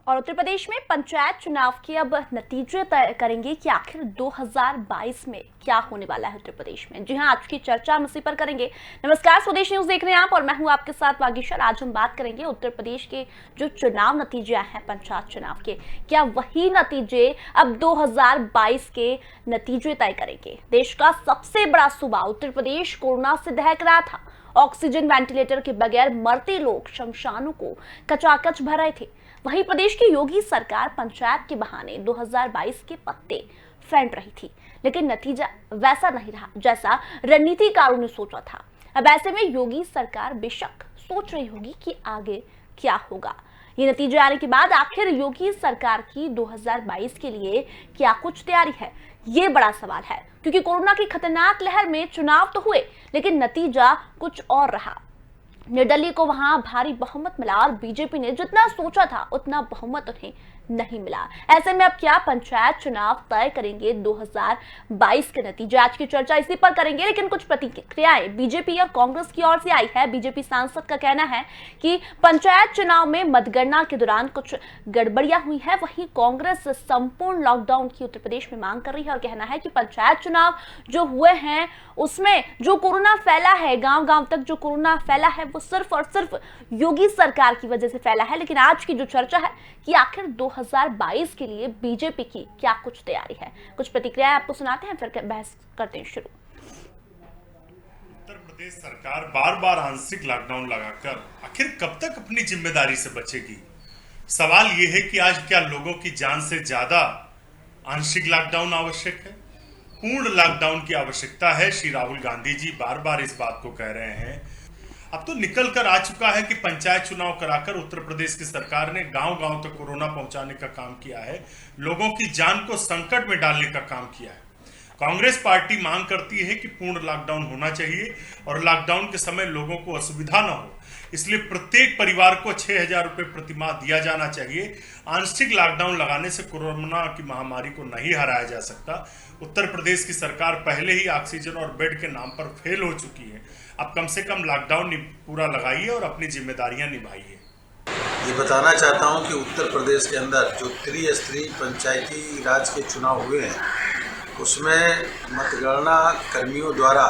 और उत्तर प्रदेश में पंचायत चुनाव के अब नतीजे तय करेंगे कि आखिर 2022 में क्या होने वाला है उत्तर प्रदेश में। जी हां, आज की चर्चा हम इसी पर करेंगे। नमस्कार, स्वदेश न्यूज देख रहे हैं आप और मैं हूं आपके साथ वागीशर। आज हम बात करेंगे उत्तर प्रदेश के जो चुनाव नतीजे हैं पंचायत चुनाव के, क्या वही नतीजे अब 2022 के नतीजे तय करेंगे। देश का सबसे बड़ा सूबा उत्तर प्रदेश कोरोना से दहक रहा था। ऑक्सीजन वेंटिलेटर के बगैर मरते लोग शमशानों को कचाकच भर रहे थे। वहीं प्रदेश की योगी सरकार पंचायत के बहाने 2022 के पत्ते फेंट रही थी, लेकिन नतीजा वैसा नहीं रहा जैसा रणनीतिकारों ने सोचा था। अब ऐसे में योगी सरकार बेशक सोच रही होगी कि आगे क्या होगा। ये नतीजे आने के बाद आखिर योगी सरकार की 2022 के लिए क्या कुछ तैयारी है, ये बड़ा सवाल है। क्योंकि कोरोना की खतरनाक लहर में चुनाव तो हुए, लेकिन नतीजा कुछ और रहा। निर्दलीय को वहां भारी बहुमत मिला और बीजेपी ने जितना सोचा था उतना बहुमत उन्हें नहीं मिला। ऐसे में अब क्या पंचायत चुनाव तय करेंगे 2022 के नतीजे। आज की चर्चा इसी पर करेंगे, लेकिन कुछ प्रतिक्रियाएं बीजेपी और कांग्रेस की ओर से आई है। बीजेपी सांसद का कहना है कि पंचायत चुनाव में मतगणना के दौरान कुछ गड़बड़ियां हुई है। वहीं कांग्रेस संपूर्ण लॉकडाउन की उत्तर प्रदेश में मांग कर रही है और कहना है कि पंचायत चुनाव जो हुए हैं उसमें जो कोरोना फैला है, गांव गांव तक जो कोरोना फैला है, वो सिर्फ और सिर्फ योगी सरकार की वजह से फैला है। लेकिन आज की जो चर्चा है कि आखिर 2022 के लिए बीजेपी की क्या कुछ तैयारी है। कुछ प्रतिक्रियाएं आपको सुनाते हैं, फिर बहस करते हैं शुरू। उत्तर प्रदेश सरकार बार बार आंशिक लॉकडाउन लगाकर आखिर कब तक अपनी जिम्मेदारी से बचेगी। सवाल यह है कि आज क्या लोगों की जान से ज्यादा आंशिक लॉकडाउन आवश्यक है, पूर्ण लॉकडाउन की आवश्यकता है। श्री राहुल गांधी जी बार बार इस बात को कह रहे हैं। अब तो निकल कर आ चुका है कि पंचायत चुनाव कराकर उत्तर प्रदेश की सरकार ने गांव गांव तक कोरोना पहुंचाने का काम किया है, लोगों की जान को संकट में डालने का काम किया है। कांग्रेस पार्टी मांग करती है कि पूर्ण लॉकडाउन होना चाहिए और लॉकडाउन के समय लोगों को असुविधा न हो, इसलिए प्रत्येक परिवार को 6,000 रुपये प्रतिमाह दिया जाना चाहिए। आंशिक लॉकडाउन लगाने से कोरोना की महामारी को नहीं हराया जा सकता। उत्तर प्रदेश की सरकार पहले ही ऑक्सीजन और बेड के नाम पर फेल हो चुकी है। अब कम से कम लॉकडाउन पूरा लगाइए और अपनी जिम्मेदारियां निभाइए। ये बताना चाहता हूं कि उत्तर प्रदेश के अंदर जो त्रिस्तरीय पंचायती राज के चुनाव हुए हैं उसमें मतगणना कर्मियों द्वारा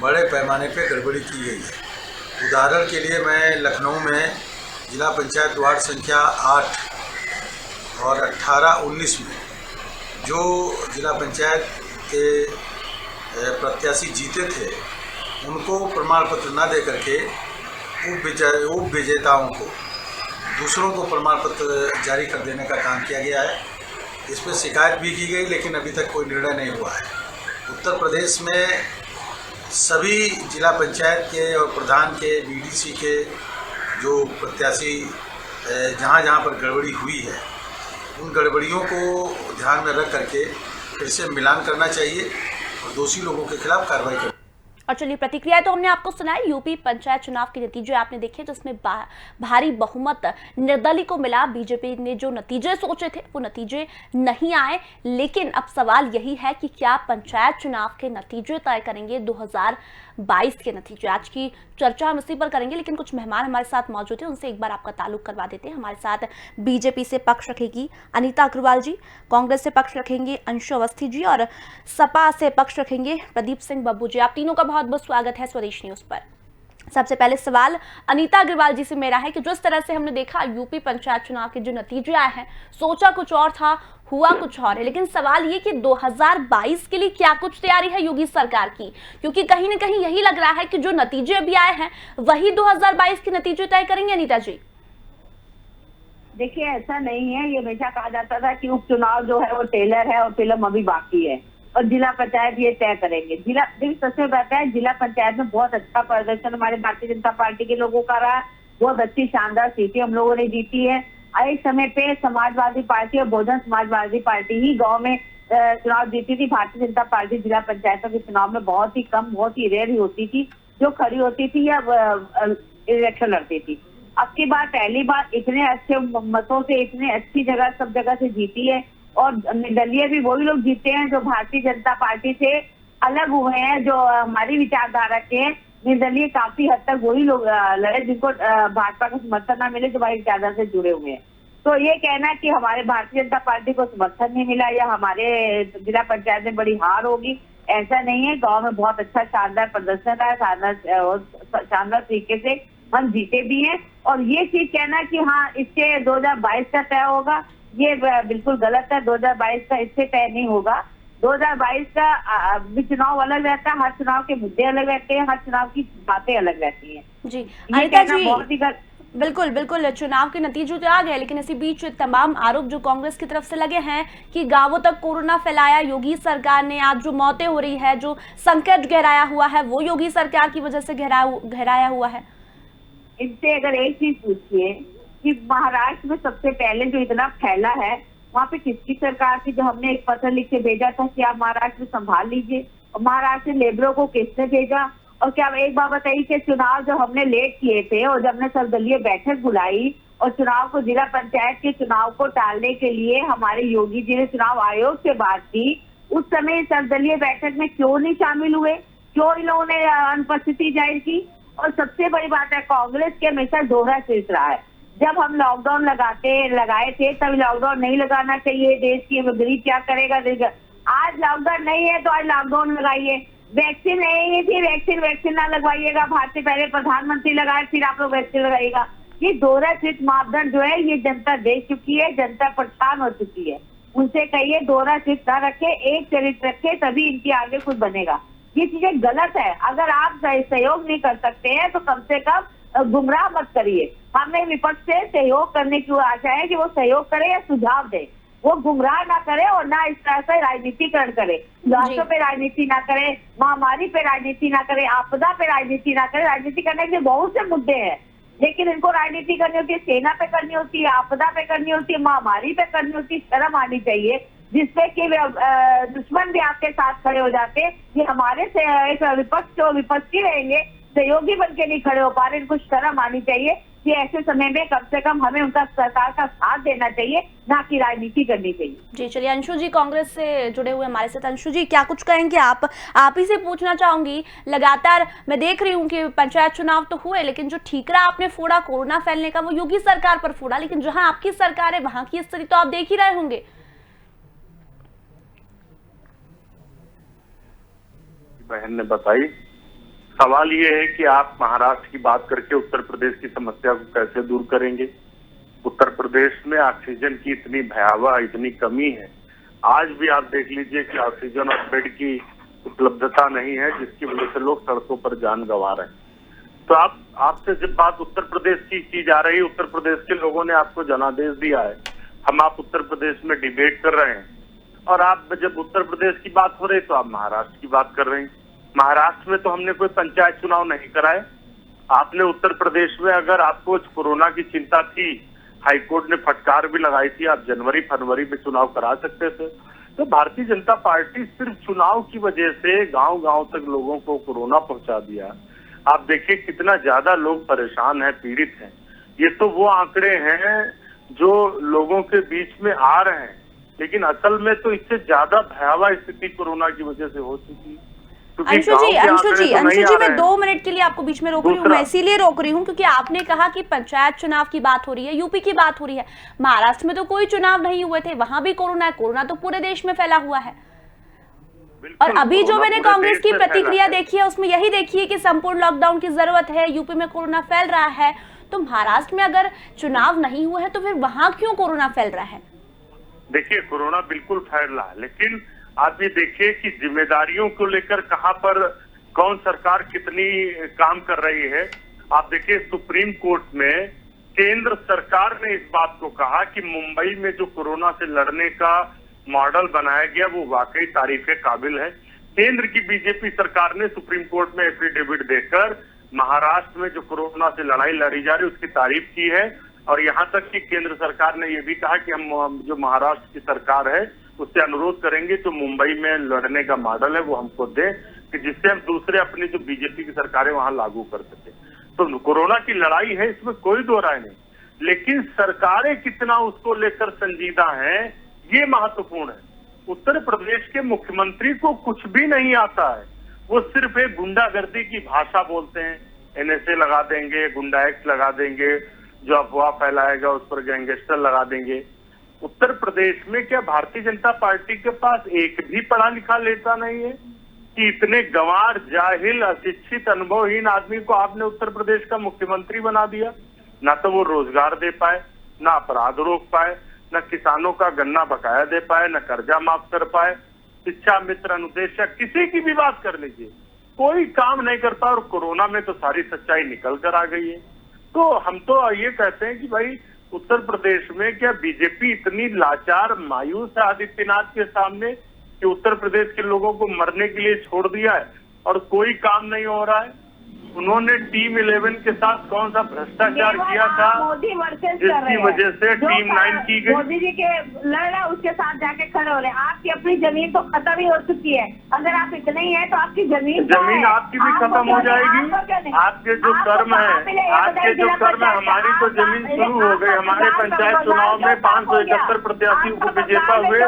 बड़े पैमाने पर गड़बड़ी की गई है। उदाहरण के लिए मैं लखनऊ में जिला पंचायत वार्ड संख्या 8 और 18-19 में जो जिला पंचायत के प्रत्याशी जीते थे उनको प्रमाण पत्र न दे करके उप विजेताओं को दूसरों को प्रमाण पत्र जारी कर देने का काम किया गया है। इस पर शिकायत भी की गई, लेकिन अभी तक कोई निर्णय नहीं हुआ है। उत्तर प्रदेश में सभी जिला पंचायत के और प्रधान के, बीडीसी के जो प्रत्याशी जहाँ जहाँ पर गड़बड़ी हुई है उन गड़बड़ियों को ध्यान में रख करके फिर से मिलान करना चाहिए और दोषी लोगों के खिलाफ कार्रवाई करनी। और चलिए, प्रतिक्रिया तो हमने आपको सुनाई। यूपी पंचायत चुनाव के नतीजे आपने देखे, जिसमें भारी बहुमत निर्दलीय को मिला। बीजेपी ने जो नतीजे सोचे थे वो नतीजे नहीं आए। लेकिन अब सवाल यही है कि क्या पंचायत चुनाव के नतीजे तय करेंगे 2022 के नतीजे। आज की चर्चा हम इसी पर करेंगे, लेकिन कुछ मेहमान हमारे साथ मौजूद हैं, उनसे एक बार आपका ताल्लुक करवा देते हैं। हमारे साथ बीजेपी से पक्ष रखेगी अनीता अग्रवाल जी, कांग्रेस से पक्ष रखेंगे अंशु अवस्थी जी और सपा से पक्ष रखेंगे प्रदीप सिंह बब्बू जी। आप तीनों का बहुत बहुत स्वागत है स्वदेश न्यूज पर। सबसे पहले सवाल अनीता अग्रवाल जी से मेरा है कि जिस तरह से हमने देखा यूपी पंचायत चुनाव के जो नतीजे आए हैं, सोचा कुछ और था, हुआ कुछ और है। लेकिन सवाल ये कि 2022 के लिए क्या कुछ तैयारी है योगी सरकार की, क्योंकि कहीं ना कहीं यही लग रहा है कि जो नतीजे अभी आए हैं वही 2022 के नतीजे तय करेंगे। अनीता जी, देखिए, ऐसा नहीं है। ये हमेशा कहा जाता था कि उपचुनाव जो है वो टेलर है और फिल्म अभी बाकी है और जिला पंचायत ये तय करेंगे। जिला सच में बताया, जिला पंचायत में बहुत अच्छा प्रदर्शन हमारे भारतीय जनता पार्टी के लोगों का रहा। बहुत अच्छी शानदार सीटें हम लोगों ने जीती है। एक समय पे समाजवादी पार्टी और बहुजन समाजवादी पार्टी ही गांव में चुनाव जीती थी। भारतीय जनता पार्टी जिला पंचायतों के चुनाव में बहुत ही कम, बहुत ही रेयर ही होती थी जो खड़ी होती थी या इलेक्शन लड़ती थी। अब की बार पहली बार इतने अच्छे मतों से, इतने अच्छी जगह सब जगह से जीती है और निर्दलीय भी वही लोग जीते हैं जो भारतीय जनता पार्टी से अलग हुए हैं, जो हमारी विचारधारा के हैं। निर्दलीय काफी हद तक वही लोग लड़े जिनको भाजपा का समर्थन न मिले, जो हमारी विचारधारा से जुड़े हुए हैं। तो ये कहना कि हमारे भारतीय जनता पार्टी को समर्थन नहीं मिला या हमारे जिला पंचायत में बड़ी हार होगी, ऐसा नहीं है। गांव में बहुत अच्छा शानदार प्रदर्शन है, शानदार तरीके से हम जीते भी हैं। और ये चीज कहना कि हाँ इससे 2022 का तय होगा, ये बिल्कुल गलत है। 2022 का इससे तय नहीं होगा। 2022 का भी चुनाव अलग रहता है, हर चुनाव के मुद्दे अलग रहते हैं, हर चुनाव की बातें अलग रहती हैं। जी ये अनिता कहना जी, बहुत ही बिल्कुल बिल्कुल, चुनाव के नतीजे तो आ गए, लेकिन इसी बीच तमाम आरोप जो कांग्रेस की तरफ से लगे हैं कि गांवों तक कोरोना फैलाया योगी सरकार ने, आज जो मौतें हो रही है, जो संकट गहराया हुआ है, वो योगी सरकार की वजह से गहराया हुआ है। इनसे अगर एक चीज पूछिए कि महाराष्ट्र में सबसे पहले जो इतना फैला है वहाँ पे किसकी सरकार थी, जो हमने एक पत्र लिख के भेजा था कि आप महाराष्ट्र संभाल लीजिए, और महाराष्ट्र लेबरों को किसने भेजा। और क्या एक बात बताइए कि चुनाव जो हमने लेट किए थे और जब हमने सर्वदलीय बैठक बुलाई और चुनाव को, जिला पंचायत के चुनाव को टालने के लिए हमारे योगी जी ने चुनाव आयोग से बात की, उस समय सर्वदलीय बैठक में क्यों नहीं शामिल हुए, क्यों इन लोगों ने अनुपस्थिति जाहिर की। और सबसे बड़ी बात है, कांग्रेस के हमेशा दोहरा शीर्ष रहा है। जब हम लॉकडाउन लगाए थे तब लॉकडाउन नहीं लगाना चाहिए, देश की गरीब क्या करेगा। आज लॉकडाउन नहीं है तो आज लॉकडाउन लगाइए। वैक्सीन नहीं थी, वैक्सीन ना लगवाइएगा, भारत से पहले प्रधानमंत्री लगाए, फिर आप लोग वैक्सीन लगाइएगा। ये दोहरा शीर्ष मापदंड जो है ये जनता देख चुकी है, जनता परेशान हो चुकी है। उनसे कहिए दोहरा शीर्ष ना रखे, एक चरित्र रखे, तभी इनके आगे कुछ बनेगा। ये चीजें गलत है। अगर आप सहयोग नहीं कर सकते हैं तो कम से कम गुमराह मत करिए। हमें विपक्ष से सहयोग करने की आशा है कि वो सहयोग करे या सुझाव दे, वो गुमराह ना करे और ना इस तरह से राजनीतिकरण करे, राष्ट्रों पे राजनीति ना करे, महामारी पे राजनीति ना करे, आपदा पे राजनीति ना करे। राजनीति करने के बहुत से मुद्दे हैं, लेकिन इनको राजनीति करनी होती है, सेना पे करनी होती है, आपदा पे करनी होती है, महामारी पे करनी होती है। शर्म आनी चाहिए, जिससे कि दुश्मन भी आपके साथ खड़े हो जाते। ये हमारे से एक विपक्षी रहेंगे, सहयोगी बन के नहीं खड़े हो पा रहे। इनको शर्म आनी चाहिए कि ऐसे समय में कम से कम हमें उनका सरकार का साथ देना चाहिए, ना कि राजनीति करनी चाहिए। जी चलिए, अंशु जी कांग्रेस से जुड़े हुए हमारे साथ। अंशु जी क्या कुछ कहेंगे आप ही से पूछना चाहूंगी। लगातार मैं देख रही हूँ कि पंचायत चुनाव तो हुए, लेकिन जो ठीकरा आपने फोड़ा कोरोना फैलने का वो योगी सरकार पर फोड़ा, लेकिन जहां आपकी सरकार है वहां की स्थिति तो आप देख ही रहे होंगे। बहन ने बताई, सवाल ये है कि आप महाराष्ट्र की बात करके उत्तर प्रदेश की समस्या को कैसे दूर करेंगे। उत्तर प्रदेश में ऑक्सीजन की इतनी भयावह इतनी कमी है, आज भी आप देख लीजिए कि ऑक्सीजन और बेड की उपलब्धता नहीं है, जिसकी वजह से लोग सड़कों पर जान गंवा रहे हैं। तो आपसे जब बात उत्तर प्रदेश की की जा रही है, उत्तर प्रदेश के लोगों ने आपको जनादेश दिया है, आप उत्तर प्रदेश में डिबेट कर रहे हैं, और आप जब उत्तर प्रदेश की बात हो रही तो आप महाराष्ट्र की बात कर रहे हैं। महाराष्ट्र में तो हमने कोई पंचायत चुनाव नहीं कराए। आपने उत्तर प्रदेश में, अगर आपको कोरोना की चिंता थी, हाईकोर्ट ने फटकार भी लगाई थी, आप जनवरी फरवरी में चुनाव करा सकते थे। तो भारतीय जनता पार्टी सिर्फ चुनाव की वजह से गांव गांव तक लोगों को कोरोना पहुंचा दिया। आप देखिए कितना ज्यादा लोग परेशान हैं, पीड़ित हैं। ये तो वो आंकड़े हैं जो लोगों के बीच में आ रहे हैं, लेकिन असल में तो इससे ज्यादा भयावह स्थिति कोरोना की वजह से हो चुकी है। अंशु जी मैं 2 मिनट के लिए आपको बीच में रोक रही हूँ। मैं इसीलिए रोक रही हूँ क्योंकि आपने कहा कि पंचायत चुनाव की बात हो रही है, यूपी की बात हो रही है। महाराष्ट्र में तो कोई चुनाव नहीं हुए थे, वहां भी कोरोना है। कोरोना तो पूरे देश में फैला हुआ है। और अभी जो मैंने कांग्रेस की प्रतिक्रिया देखी है उसमें यही देखी है कि संपूर्ण लॉकडाउन की जरूरत है, यूपी में कोरोना फैल रहा है। तो महाराष्ट्र में अगर चुनाव नहीं हुआ है तो फिर वहां क्यों कोरोना फैल रहा है? देखिए, कोरोना बिल्कुल फैल रहा है, लेकिन आप ये देखिए कि जिम्मेदारियों को लेकर कहां पर कौन सरकार कितनी काम कर रही है। आप देखिए, सुप्रीम कोर्ट में केंद्र सरकार ने इस बात को कहा कि मुंबई में जो कोरोना से लड़ने का मॉडल बनाया गया वो वाकई तारीफ काबिल है। केंद्र की बीजेपी सरकार ने सुप्रीम कोर्ट में एफिडेविट देकर महाराष्ट्र में जो कोरोना से लड़ाई लड़ी जा रही है उसकी तारीफ की है, और यहाँ तक कि केंद्र सरकार ने ये भी कहा कि हम जो महाराष्ट्र की सरकार है उससे अनुरोध करेंगे जो मुंबई में लड़ने का मॉडल है वो हमको दे, कि जिससे हम दूसरे अपनी जो बीजेपी की सरकार है वहां लागू कर सके। तो कोरोना की लड़ाई है, इसमें कोई दो राय नहीं, लेकिन सरकारें कितना उसको लेकर संजीदा हैं ये महत्वपूर्ण है। उत्तर प्रदेश के मुख्यमंत्री को कुछ भी नहीं आता है, वो सिर्फ एक गुंडागर्दी की भाषा बोलते हैं। NSA लगा देंगे, गुंडा एक्ट लगा देंगे, जो अफवाह फैलाएगा उस पर गैंगस्टर लगा देंगे। उत्तर प्रदेश में क्या भारतीय जनता पार्टी के पास एक भी पढ़ा लिखा नेता नहीं है कि इतने गंवार, जाहिल, अशिक्षित, अनुभवहीन आदमी को आपने उत्तर प्रदेश का मुख्यमंत्री बना दिया? ना तो वो रोजगार दे पाए, ना अपराध रोक पाए, न किसानों का गन्ना बकाया दे पाए, न कर्जा माफ कर पाए, शिक्षा मित्र, अनुदेशक, किसी की भी बात कर लीजिए, कोई काम नहीं कर पाए। और कोरोना में तो सारी सच्चाई निकल कर आ गई है। तो हम तो ये कहते हैं कि भाई उत्तर प्रदेश में क्या बीजेपी इतनी लाचार, मायूस है आदित्यनाथ के सामने कि उत्तर प्रदेश के लोगों को मरने के लिए छोड़ दिया है और कोई काम नहीं हो रहा है? उन्होंने टीम 11 के साथ कौन सा भ्रष्टाचार किया था मोदी वर्सेस जिसकी वजह से टीम 9 की गई? मोदी जी के लड़ रहे उसके साथ जाके खड़े हो रहे हैं। आपकी अपनी जमीन तो खत्म ही हो चुकी है। अगर आप इतने ही हैं तो आपकी जमीन आपकी भी खत्म हो जाएगी। आपके जो कर्म है, आपके जो कर्म है, हमारी तो जमीन शुरू हो गई। हमारे पंचायत चुनाव में 571 प्रत्याशी उपविजेता हुए,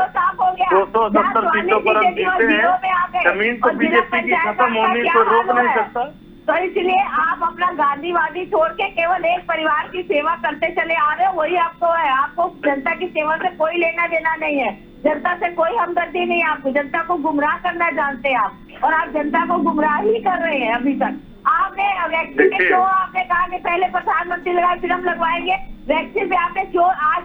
270 सीटों पर हम जीते हैं। जमीन तो बीजेपी की खत्म होने को रोक नहीं सकता। तो इसलिए आप अपना गांधीवादी छोड़ के केवल एक परिवार की सेवा करते चले आ रहे हो, वही आपको है। आपको जनता की सेवा से कोई लेना देना नहीं है, जनता से कोई हमदर्दी नहीं है आपको। जनता को गुमराह करना जानते हैं आप, और आप जनता को गुमराह ही कर रहे हैं अभी तक। आपने वैक्सीन में क्यों आपने कहा कि पहले प्रधानमंत्री लगाए फिर हम लगवाएंगे? वैक्सीन पे आपने क्यों आज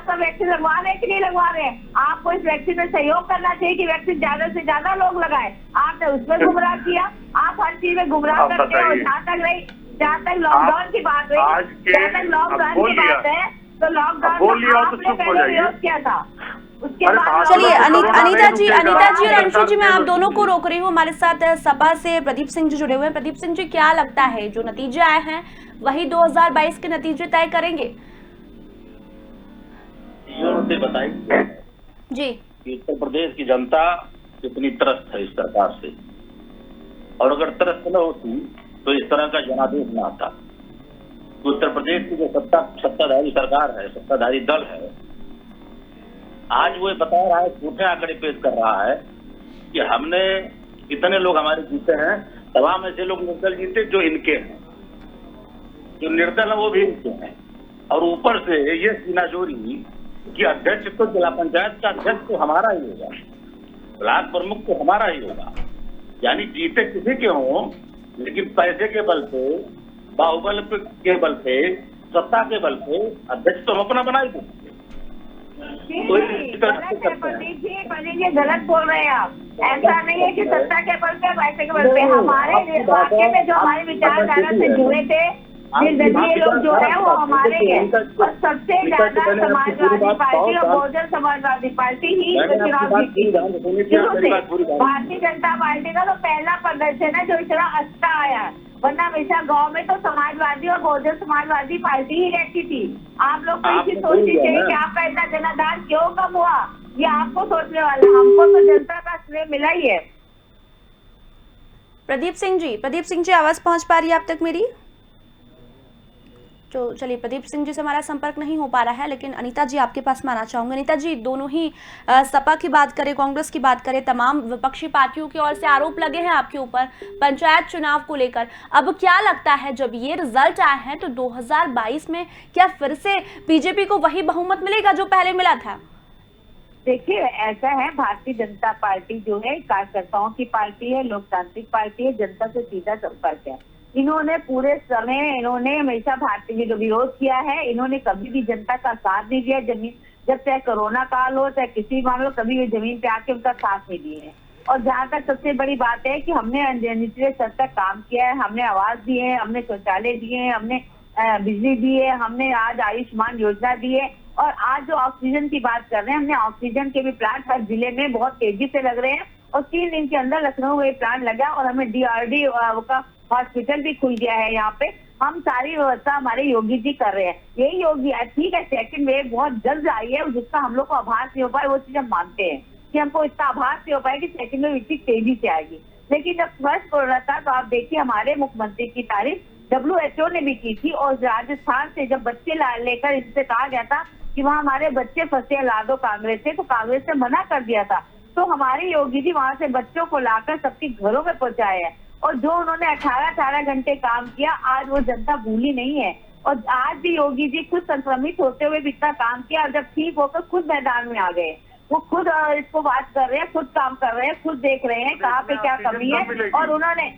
सब वैक्सीन लगवा रहे हैं कि नहीं लगवा रहे हैं? आपको इस वैक्सीन में सहयोग करना चाहिए कि वैक्सीन ज्यादा से ज्यादा लोग लगाए। आपने उसमें गुमराह किया। आप हर चीज में गुमराह करते हो। जहाँ तक लॉकडाउन की बात है, जहाँ तक लॉकडाउन की बात है, तो लॉकडाउन आपने पहले विरोध किया था। चलिए अनीता जी और अंशु जी, मैं आप दोनों को रोक रही हूँ। हमारे साथ सपा से प्रदीप सिंह जी जुड़े हुए हैं। प्रदीप सिंह जी, क्या लगता है जो नतीजे आए हैं वही 2022 के नतीजे तय करेंगे? से बताइए जी कि उत्तर प्रदेश की जनता कितनी त्रस्त है इस सरकार से, और अगर त्रस्त न होती तो इस तरह का जनादेश न आता। उत्तर प्रदेश की जो सत्ताधारी सरकार है, सत्ताधारी दल है, आज वो बता रहा है, झूठे आंकड़े पेश कर रहा है कि हमने इतने लोग हमारे जीते हैं, तमाम ऐसे लोग निर्दल जीते जो इनके हैं, जो निर्दल है वो भी इनके हैं। और ऊपर से ये सीनाजोरी कि अध्यक्ष तो जिला पंचायत का अध्यक्ष तो हमारा ही होगा, ब्लॉक प्रमुख तो हमारा ही होगा। यानी जीते किसी के हों, लेकिन पैसे के बल पे, बाहुबल के बल पे, सत्ता के बल पे अध्यक्ष तो हम अपना बना ही देंगे। गलत बोल रहे हैं आप। ऐसा नहीं है कि सत्ता के बल पे, पैसे के बल पे। हमारे वाक्य में जो हमारे विचारधारा से जुड़े थे निर्दलीय लोग जो है वो हमारे हैं, और सबसे ज्यादा समाजवादी पार्टी और बहुजन समाजवादी पार्टी ही चुनाव जीती शुरू से। भारतीय जनता पार्टी का तो पहला प्रदर्शन है जो इतना अच्छा आया है, वरना हमेशा गांव में तो समाजवादी और बहुजन समाजवादी पार्टी ही रहती थी। आप लोग को इसी सोचनी चाहिए कि आपका इतना जनाधार क्यों कम हुआ, ये आपको सोचने वाला। हमको तो जनता का श्रेय मिला ही है। प्रदीप सिंह जी आवाज पहुंच पा रही है आप तक मेरी? तो चलिए, प्रदीप सिंह जी से हमारा संपर्क नहीं हो पा रहा है, लेकिन अनीता जी आपके पास में आना चाहूंगी। अनीता जी, दोनों ही सपा की बात करें, कांग्रेस की बात करें, तमाम विपक्षी पार्टियों की ओर से आरोप लगे हैं आपके ऊपर पंचायत चुनाव को लेकर। अब क्या लगता है जब ये रिजल्ट आए हैं तो 2022 में क्या फिर से बीजेपी को वही बहुमत मिलेगा जो पहले मिला था? देखिए, ऐसा है, भारतीय जनता पार्टी जो है कार्यकर्ताओं की पार्टी है, लोकतांत्रिक पार्टी है, जनता से सीधा संपर्क है। इन्होंने पूरे समय हमेशा भारतीय जो विरोध किया है, इन्होंने कभी भी जनता का साथ नहीं दिया। जमीन जब चाहे कोरोना काल हो चाहे किसी मामले, कभी भी जमीन पे आके उनका साथ नहीं दिए हैं। और जहाँ तक सबसे बड़ी बात है कि हमने निचले स्तर तक काम किया है, हमने आवास दिए हैं, हमने शौचालय दिए हैं, हमने बिजली दी है, हमने आज आयुष्मान योजना दी है, और आज जो ऑक्सीजन की बात कर रहे हैं, हमने ऑक्सीजन के भी प्लांट हर जिले में बहुत तेजी से लग रहे हैं। और 3 दिन के अंदर लखनऊ में प्लांट लगा, और हमें DRD का हॉस्पिटल भी खुल गया है। यहाँ पे हम सारी व्यवस्था हमारे योगी जी कर रहे हैं। यही योगी ठीक है, सेकंड वेव बहुत जल्द आई है, जिसका हम लोग को आभास नहीं हो पाए, वो चीज हम मानते हैं कि हमको इतना आभास नहीं हो पाया कि सेकंड वेव इतनी तेजी से आएगी। लेकिन जब फर्स्ट कोरोना था तो आप देखिए हमारे मुख्यमंत्री की तारीफ WHO ने भी की थी, और राजस्थान से जब बच्चे लेकर इनसे कहा गया था कि वहाँ हमारे बच्चे फंसे, ला दो कांग्रेस से, तो कांग्रेस ने मना कर दिया था। तो हमारे योगी जी वहां से बच्चों को लाकर सबके घरों में पहुंचाए हैं, और जो उन्होंने 18 घंटे काम किया, आज वो जनता भूली नहीं है। और आज भी योगी जी खुद संक्रमित होते हुए भी इतना काम किया और जब ठीक होकर खुद मैदान में आ गए। वो खुद इसको बात कर रहे हैं, खुद काम कर रहे हैं, खुद देख रहे हैं कहाँ पे क्या कमी है। और उन्होंने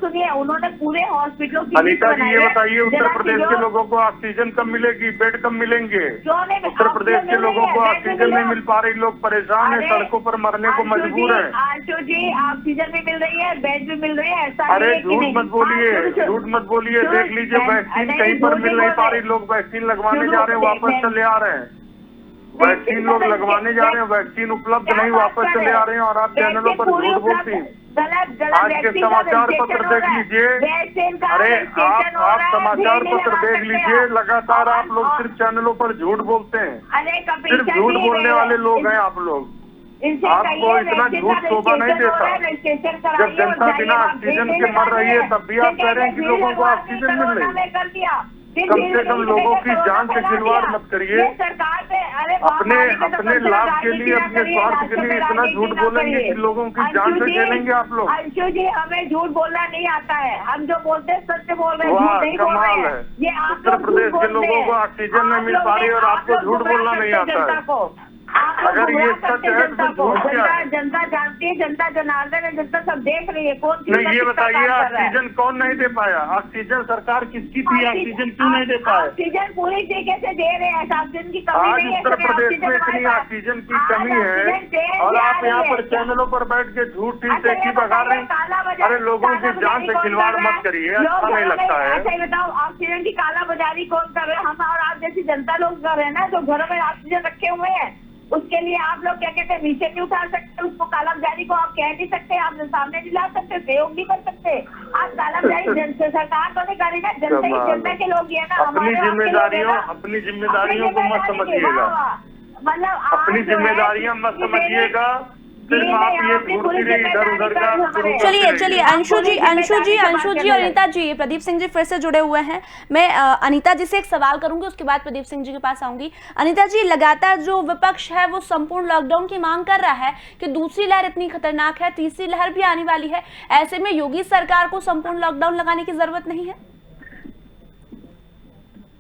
सुनिए उन्होंने पूरे हॉस्पिटलों की अनीता जी ये बताइए, उत्तर प्रदेश के लोगों को ऑक्सीजन कब मिलेगी, बेड कब मिलेंगे? क्यों नहीं? उत्तर प्रदेश के लोगों को ऑक्सीजन नहीं मिल पा रही, लोग परेशान हैं, सड़कों पर मरने को मजबूर हैं। आशु जी ऑक्सीजन भी मिल रही है, बेड भी मिल रही है, ऐसा अरे झूठ मत बोलिए, झूठ मत बोलिए। देख लीजिए वैक्सीन कहीं पर मिल नहीं पा रही, लोग वैक्सीन लगवाने जा रहे हैं, वापस चले आ रहे हैं। वैक्सीन लोग लगवाने जा रहे हैं, वैक्सीन उपलब्ध नहीं, वापस चले आ रहे हैं। और आप चैनलों पर झूठ बोलती हैं। आज के समाचार पत्र देख लीजिए, अरे आप समाचार पत्र देख लीजिए, लगातार आप लोग सिर्फ चैनलों पर झूठ बोलते हैं। सिर्फ झूठ बोलने वाले लोग हैं आप लोग। आपको इतना झूठ शोभा नहीं देता। जब जनता बिना ऑक्सीजन के मर रही है तब भी आप कह रहे हैं कि लोगों को ऑक्सीजन मिल रही है। कम से कम लोगों की जान से खिलवाड़ मत करिए। अपने लाभ के लिए, अपने स्वार्थ के लिए इतना झूठ बोलेंगे कि लोगों की जान से खेलेंगे आप लोग। अंशु जी हमें झूठ बोलना नहीं आता है, हम जो बोलते हैं सत्य बोल रहे हैं, झूठ नहीं बोल रहे हैं। ये आप उत्तर प्रदेश के लोगों को ऑक्सीजन नहीं मिल पा रही और आपको झूठ बोलना नहीं आता है। अगर ये सच है तो झूठ क्या है? जनता जानती है, जनता जनार्दन है, जनता सब देख रही है। कौन नहीं ये बताइए, ऑक्सीजन कौन नहीं दे पाया? ऑक्सीजन सरकार किसकी थी, ऑक्सीजन क्यों नहीं दे पाया? ऑक्सीजन पूरी तरीके से दे रहे हैं, ऑक्सीजन की कमी नहीं है। आज उत्तर प्रदेश में इतनी ऑक्सीजन की कमी है और आप यहाँ पर चैनलों पर बैठ के झूठ की बगा रहे हैं। अरे लोगों की जान से खिलवाड़ मत करिए, अच्छा नहीं लगता है। अच्छा बताओ ऑक्सीजन की काला बाजारी कौन कर रहे हैं? हम और आप जैसी जनता लोग कर रहे हैं ना, जो घरों में ऑक्सीजन रखे हुए हैं। उसके लिए आप लोग क्या कहते हैं, नीचे नहीं उतार सकते, उसको काला बाजारी को आप कह नहीं सकते, आप सामने नहीं ला सकते, सहयोग नहीं कर सकते। आप काला बाजारी सरकार तो नहीं करी ना, जनता के लोग ये ना। अपनी जिम्मेदारियों को मत समझिएगा, मतलब अपनी जिम्मेदारियां मत समझिएगा। सिर्फ आप ये इधर उधर का। चलिए अंशु जी और अनीता जी, प्रदीप सिंह जी फिर से जुड़े हुए हैं। मैं अनीता जी से एक सवाल करूंगी, उसके बाद प्रदीप सिंह जी के पास आऊंगी। अनीता जी, लगातार जो विपक्ष है वो संपूर्ण लॉकडाउन की मांग कर रहा है कि दूसरी लहर इतनी खतरनाक है, तीसरी लहर भी आने वाली है, ऐसे में योगी सरकार को संपूर्ण लॉकडाउन लगाने की जरूरत नहीं है?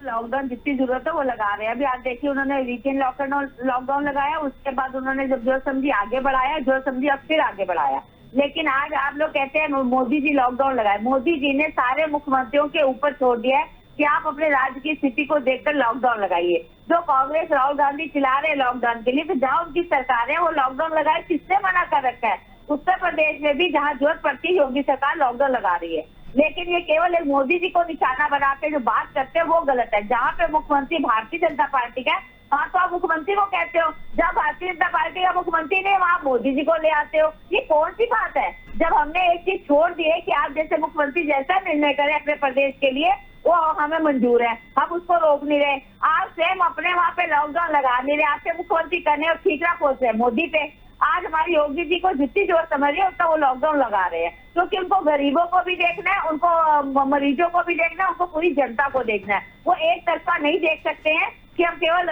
लॉकडाउन जितनी जरूरत है वो लगा रहे हैं। अभी आप देखिए उन्होंने वीकेंड लॉकडाउन लगाया, उसके बाद उन्होंने जब जो समझी आगे बढ़ाया, जो समझी अब फिर आगे बढ़ाया। लेकिन आज आप लोग कहते हैं मोदी जी लॉकडाउन लगाए। मोदी जी ने सारे मुख्यमंत्रियों के ऊपर छोड़ दिया है कि आप अपने राज्य की स्थिति को देखकर लॉकडाउन लगाइए। जो कांग्रेस राहुल गांधी चिल्ला रहे हैं लॉकडाउन के लिए, तो जहाँ उनकी सरकार है वो लॉकडाउन लगाए, किसने मना कर रखा है? उत्तर प्रदेश में भी जहाँ जरूरत पड़ती है योगी सरकार लॉकडाउन लगा रही है। लेकिन ये केवल एक मोदी जी को निशाना बना के जो बात करते हैं वो गलत है। जहाँ पे मुख्यमंत्री भारतीय जनता पार्टी का है, वहाँ तो आप मुख्यमंत्री को कहते हो। जब भारतीय जनता पार्टी का मुख्यमंत्री नहीं, वहाँ मोदी जी को ले आते हो। ये कौन सी बात है? जब हमने एक चीज छोड़ दी है कि आप जैसे मुख्यमंत्री जैसा निर्णय करें अपने प्रदेश के लिए, वो हमें मंजूर है, हम उसको रोक नहीं रहे। आप स्वयं अपने वहाँ पे लॉकडाउन लगा नहीं रहे, आपके मुख्यमंत्री करने और ठीकरा खोज रहे मोदी पे। आज हमारी योगी जी को जितनी जरूरत समझ रही है उतना वो लॉकडाउन लगा रहे हैं, क्योंकि उनको गरीबों को भी देखना है, उनको मरीजों को भी देखना है, उनको पूरी जनता को देखना है। वो एक तरफा नहीं देख सकते हैं कि हम केवल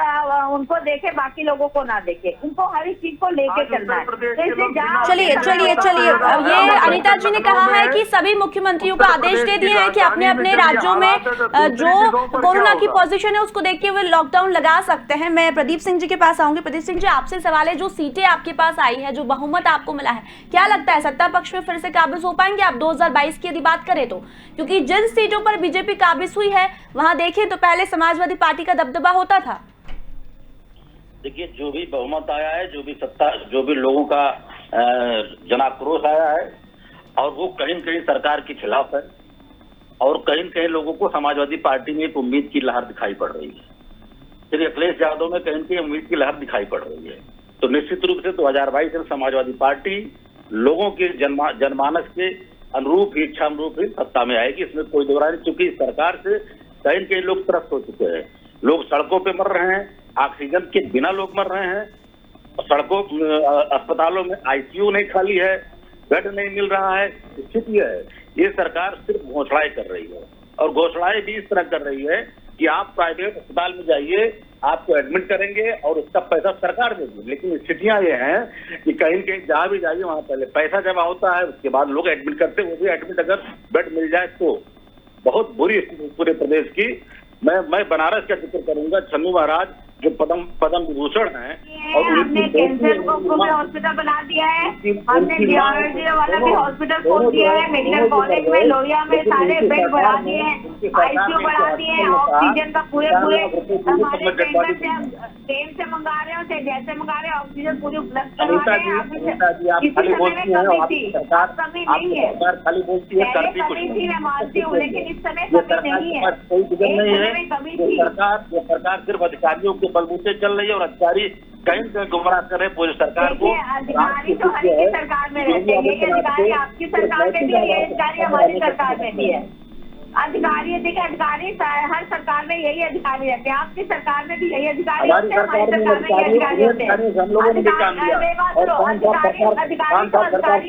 उनको देखें, बाकी लोगों को ना देखें। उनको हर एक चीज को लेके चलना है। चलिए ये अनीता जी ने कहा है कि सभी मुख्यमंत्रियों को आदेश दे दिए हैं कि अपने अपने राज्यों में जो कोरोना की पोजीशन है उसको देखते हुए लॉकडाउन लगा सकते हैं। मैं प्रदीप सिंह जी के पास आऊंगी। प्रदीप सिंह जी, आपसे सवाल है, जो सीटें आपके पास आई है, जो बहुमत आपको मिला है, क्या लगता है सत्ता पक्ष में फिर से काबिज हो पाएंगे आप 2022 की यदि बात करें तो? क्योंकि जिन सीटों पर बीजेपी काबिज हुई है वहां देखें तो पहले समाजवादी पार्टी का दबदबा होता था। देखिए, जो भी बहुमत आया है, जो भी सत्ता, जो भी लोगों का जनाक्रोश आया है, और वो कहीं न कहीं सरकार के खिलाफ है, और कहीं न कहीं लोगों को समाजवादी पार्टी में एक उम्मीद की लहर दिखाई पड़ रही है। फिर अखिलेश यादव में कहीं न कहीं उम्मीद की लहर दिखाई पड़ रही है। तो निश्चित रूप से 2022 में समाजवादी पार्टी लोगों के जनमानस के अनुरूप ही, इच्छा अनुरूप ही सत्ता में आएगी, इसमें कोई दो राय नहीं। चूंकि इस सरकार से कहीं कहीं लोग त्रस्त हो चुके हैं, लोग सड़कों पे मर रहे हैं, ऑक्सीजन के बिना लोग मर रहे हैं, सड़कों अस्पतालों में आईसीयू नहीं खाली है, बेड नहीं मिल रहा है। स्थिति है, ये सरकार सिर्फ घोषणाएं कर रही है, और घोषणाएं भी इस तरह कर रही है कि आप प्राइवेट अस्पताल में जाइए, आपको एडमिट करेंगे और उसका पैसा सरकार देगी। लेकिन स्थितियां ये हैं कि कहीं कहीं जहाँ भी जाइए वहां पहले पैसा जमा होता है, उसके बाद लोग एडमिट करते हैं। वो भी एडमिट अगर बेड मिल जाए तो। बहुत बुरी स्थिति पूरे प्रदेश की, मैं बनारस का जिक्र करूंगा। छन्नू महाराज जो पद्म विभूषण हैं और हमने कैंसर को भी हॉस्पिटल बना दिया है, हमने डियालिसिस वाला भी हॉस्पिटल खोल दिया है, मेडिकल कॉलेज में लोहिया में सारे बेड बढ़ा दिए हैं, ICU बढ़ा दिए हैं, ऑक्सीजन का पूरे हमारे ट्रेन से मंगा रहे हैं, जैसे मंगा रहे हैं ऑक्सीजन पूरी उपलब्ध करवा रहे हैं। आप खाली बोलती हैं और आपकी सरकार खाली बोलती है, करती कुछ नहीं। मैं मानती हूँ, लेकिन इस समय कमी नहीं है, कोई विजन नहीं है। कमी थी। सरकार सिर्फ अधिकारियों के बलबूते चल रही है और अधिकारी कहीं से गुमराह कर रहे पूरी सरकार को। अधिकारी तो हर एक सरकार में रहते हैं, ये अधिकारी आपकी सरकार में भी है, ये अधिकारी हमारी सरकार में भी है। अधिकारी देखिए, अधिकारी हर सरकार में यही अधिकारी रहते हैं, आपकी सरकार में भी यही अधिकारी होते हैं, हमारी सरकार में यही अधिकारी होते हैं। अधिकारी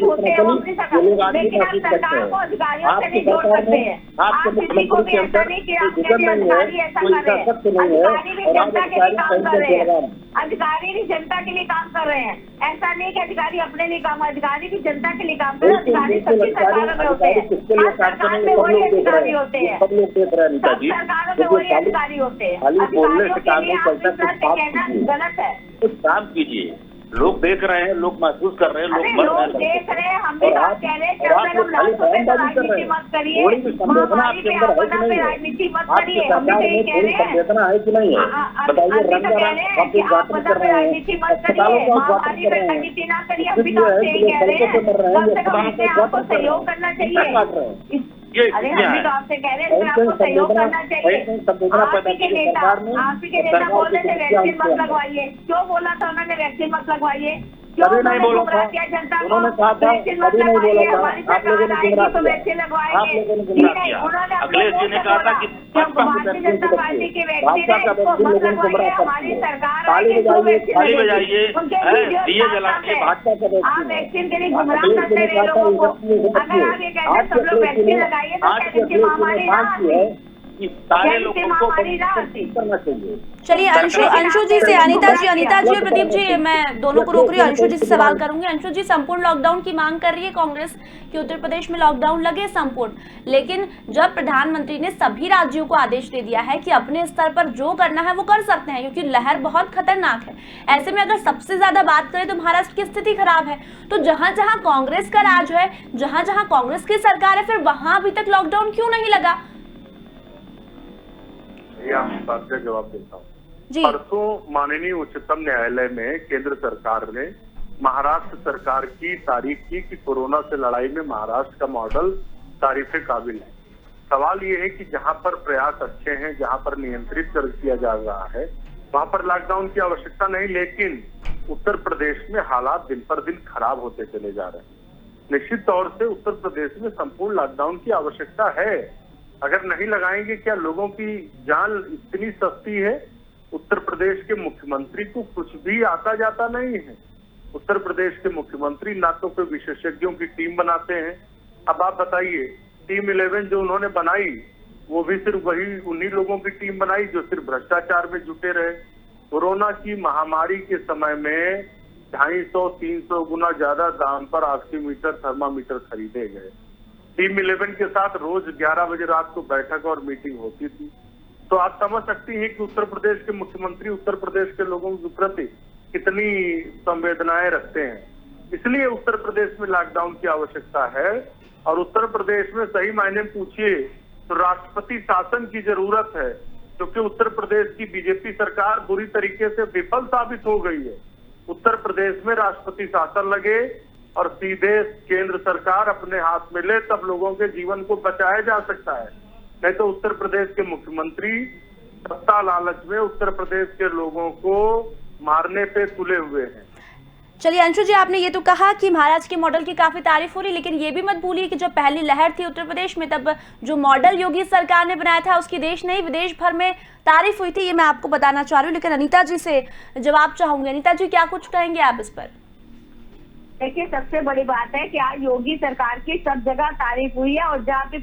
होते हैं अपनी सरकार, लेकिन आप सरकार को अधिकारियों से नहीं जोड़ सकते हैं। आप किसी को भी ऐसा नहीं कि अधिकारी ऐसा कर रहे हैं, अधिकारी भी जनता के लिए काम कर रहे हैं, अधिकारी भी जनता के लिए काम कर रहे हैं। ऐसा नहीं कि अधिकारी अपने लिए काम, अधिकारी भी जनता के लिए काम कर रहे हैं। अधिकारी सबकी सरकारों में होते हैं, हर सरकार में वही अधिकारी होते हैं, सब लोग देख रहे हैं नीता जी, सरकारों में वही अधिकारी होते हैं। खाली बोलने से काम नहीं अधिकारियों चलता, के लिए आप कहना गलत है। कुछ काम कीजिए। लोग देख रहे हैं, लोग महसूस कर रहे हैं, लोग मर लोग देख रहे हैं, हम भी बात कह रहे हैं कि अगर हम लाशों पे राजनीति मत करिए, महामारी पे आपदा पे राजनीति मत करिए, हम भी यही कह रहे हैं। संवेदना है कि नहीं है? बताइए। हम भी तो कह रहे हैं कि आपदा पे राजनीति मत करिए, महामारी पे राजनीति ना करिए, हम भी तो आपसे यही कह रहे हैं। कम से कम इसमें आपको सहयोग करना चाहिए। अरे हम भी तो आपसे कह रहे हैं, आपको सहयोग करना चाहिए। आप ही के नेता बोल रहे थे वैक्सीन मत लगवाइए, क्यों बोला था उन्होंने वैक्सीन मत लगवाइए? कभी नहीं बोला था, उन्होंने कहा था, कभी नहीं बोला था। आप लोगों ने गुमराह किया, आप लोगों ने गुमराह किया। अखिलेश जी ने कहा था कि भारतीय जनता पार्टी की वैक्सीन है, इसको मत लगवाइए, हमारी सरकार है, खाली बजाइए, दिए जलाइए, भाजपा का आप वैक्सीन के लिए गुमराह करते रहे लोगों को। अगर आप ये कहते हैं सब लोग वैक्सीन लगाइए तो कैसे महामारी ना आती, सारे लोगों को करना चाहिए। चलिए अंशु जी से अनीता जी और प्रदीप जी, मैं दोनों को रोक रही हूँ। अंशु जी से सवाल करूंगी। अंशु जी, संपूर्ण लॉकडाउन की मांग कर रही है कांग्रेस कि उत्तर प्रदेश में लॉकडाउन लगे संपूर्ण, लेकिन जब प्रधानमंत्री ने सभी राज्यों को आदेश दे दिया है कि अपने स्तर पर जो करना है वो कर सकते हैं, क्योंकि लहर बहुत खतरनाक है। ऐसे में अगर सबसे ज्यादा बात करें तो महाराष्ट्र की स्थिति खराब है, तो जहां जहां कांग्रेस का राज है, जहां जहां कांग्रेस की सरकार है, फिर वहां अभी तक लॉकडाउन क्यों नहीं लगा? आपकी बात का जवाब देता हूँ। जी। परसों माननीय उच्चतम न्यायालय में केंद्र सरकार ने महाराष्ट्र सरकार की तारीफ की कि कोरोना से लड़ाई में महाराष्ट्र का मॉडल तारीफे काबिल है। सवाल ये है कि जहां पर प्रयास अच्छे हैं, जहां पर नियंत्रित किया जा रहा है, वहां पर लॉकडाउन की आवश्यकता नहीं, लेकिन उत्तर प्रदेश में हालात दिन पर दिन खराब होते चले जा रहे हैं। निश्चित तौर से उत्तर प्रदेश में संपूर्ण लॉकडाउन की आवश्यकता है। अगर नहीं लगाएंगे, क्या लोगों की जान इतनी सस्ती है? उत्तर प्रदेश के मुख्यमंत्री को कुछ भी आता जाता नहीं है। उत्तर प्रदेश के मुख्यमंत्री ना तो कोई विशेषज्ञों की टीम बनाते हैं। अब आप बताइए, टीम 11 जो उन्होंने बनाई, वो भी सिर्फ वही उन्हीं लोगों की टीम बनाई जो सिर्फ भ्रष्टाचार में जुटे रहे। कोरोना की महामारी के समय में 250-300 गुना ज्यादा दाम पर ऑक्सीमीटर, थर्मामीटर खरीदे गए। टीम 11 के साथ रोज 11 बजे रात को बैठक और मीटिंग होती थी। तो आप समझ सकती हैं कि उत्तर प्रदेश के मुख्यमंत्री उत्तर प्रदेश के लोगों के प्रति कितनी संवेदनाएं रखते हैं। इसलिए उत्तर प्रदेश में लॉकडाउन की आवश्यकता है। और उत्तर प्रदेश में सही मायने में पूछिए तो राष्ट्रपति शासन की जरूरत है, क्योंकि उत्तर प्रदेश की बीजेपी सरकार बुरी तरीके से विफल साबित हो गई है। उत्तर प्रदेश में राष्ट्रपति शासन लगे और सीधे केंद्र सरकार अपने हाथ में ले, तब लोगों के जीवन को बचाया जा सकता है। नहीं तो उत्तर प्रदेश के मुख्यमंत्री सत्ता लालच में उत्तर प्रदेश के लोगों को मारने पे तुले हुए हैं। चलिए अंशु जी, आपने ये तो कहा कि महाराष्ट्र के मॉडल की काफी तारीफ हो रही, लेकिन ये भी मत भूलिए कि जब पहली लहर थी उत्तर प्रदेश में, तब जो मॉडल योगी सरकार ने बनाया था उसकी देश नहीं विदेश भर में तारीफ हुई थी। ये मैं आपको बताना चाह रही हूँ, लेकिन अनीता जी से जवाब चाहूंगी। अनीता जी, क्या कुछ कहेंगे आप इस पर? देखिए, सबसे बड़ी बात है कि आज योगी सरकार की सब जगह तारीफ हुई है और जहाँ पे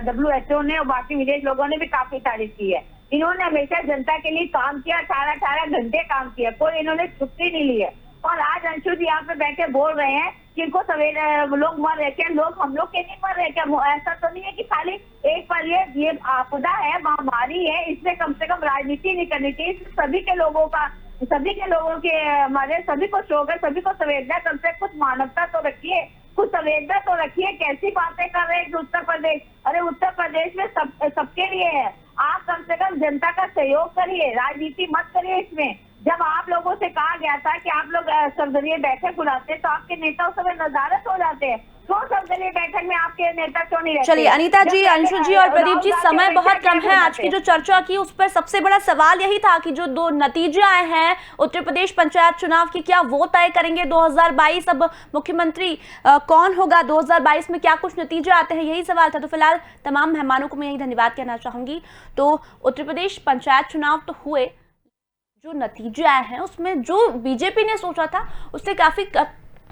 WHO ने और बाकी विदेश लोगों ने भी काफी तारीफ की है। इन्होंने हमेशा जनता के लिए काम किया, 18 घंटे काम किया, कोई इन्होंने छुट्टी नहीं ली है। और आज अंशु जी यहाँ पे बैठे बोल रहे हैं किनको सवेरे लोग मर रहे, क्या लोग हम लोग के नहीं मर रहे? क्या ऐसा तो नहीं है कि खाली एक पर ये आपदा है, महामारी है, इसमें कम से कम राजनीति नहीं करनी चाहिए। सभी के लोगों के मरे, सभी को शोक है, सभी को संवेदना, कम से कुछ मानवता तो रखिए, कुछ संवेदना तो रखिए। कैसी बातें कर रहे हैं कि उत्तर प्रदेश, अरे उत्तर प्रदेश में सबके लिए है। आप कम से कम जनता का सहयोग करिए, राजनीति मत करिए इसमें। जब आप लोगों से कहा गया था कि आप लोग सर्वदलीय बैठक बुलाते हैं तो आपके नेता उस समय नजारत हो जाते हैं, तो सर्वदलीय बैठक में आपके नेता क्यों नहीं रहते? चलिए अनीता जी, अंशु जी और प्रदीप जी, समय बहुत कम है। आज की जो चर्चा की उस पर सबसे बड़ा सवाल यही था कि जो 2 नतीजे आए हैं उत्तर प्रदेश पंचायत चुनाव की, क्या वो तय करेंगे 2022 अब मुख्यमंत्री कौन होगा 2022 में, क्या कुछ नतीजे आते हैं, यही सवाल था। तो फिलहाल तमाम मेहमानों को मैं यही धन्यवाद कहना चाहूंगी। तो उत्तर प्रदेश पंचायत चुनाव तो हुए, जो नतीजे आए हैं उसमें जो बीजेपी ने सोचा था उससे काफी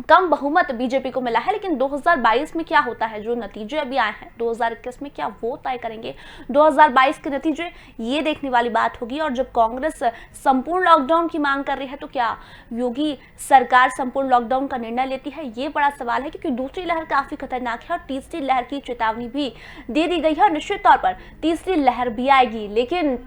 कम बहुमत बीजेपी को मिला है। लेकिन 2022 में क्या होता है, जो नतीजे अभी आए हैं 2021 में, क्या वो तय करेंगे 2022 के नतीजे, ये देखने वाली बात होगी। और जब कांग्रेस संपूर्ण लॉकडाउन की मांग कर रही है तो क्या योगी सरकार संपूर्ण लॉकडाउन का निर्णय लेती है, ये बड़ा सवाल है। क्योंकि दूसरी लहर काफी खतरनाक है और तीसरी लहर की चेतावनी भी दे दी गई है और निश्चित तौर पर तीसरी लहर भी आएगी। लेकिन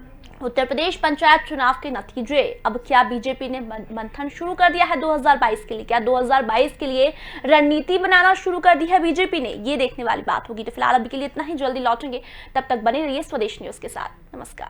उत्तर प्रदेश पंचायत चुनाव के नतीजे, अब क्या बीजेपी ने मंथन शुरू कर दिया है 2022 के लिए, क्या 2022 के लिए रणनीति बनाना शुरू कर दी है बीजेपी ने, ये देखने वाली बात होगी। तो फिलहाल अभी के लिए इतना ही, जल्दी लौटेंगे, तब तक बने रहिए स्वदेश न्यूज के साथ। नमस्कार।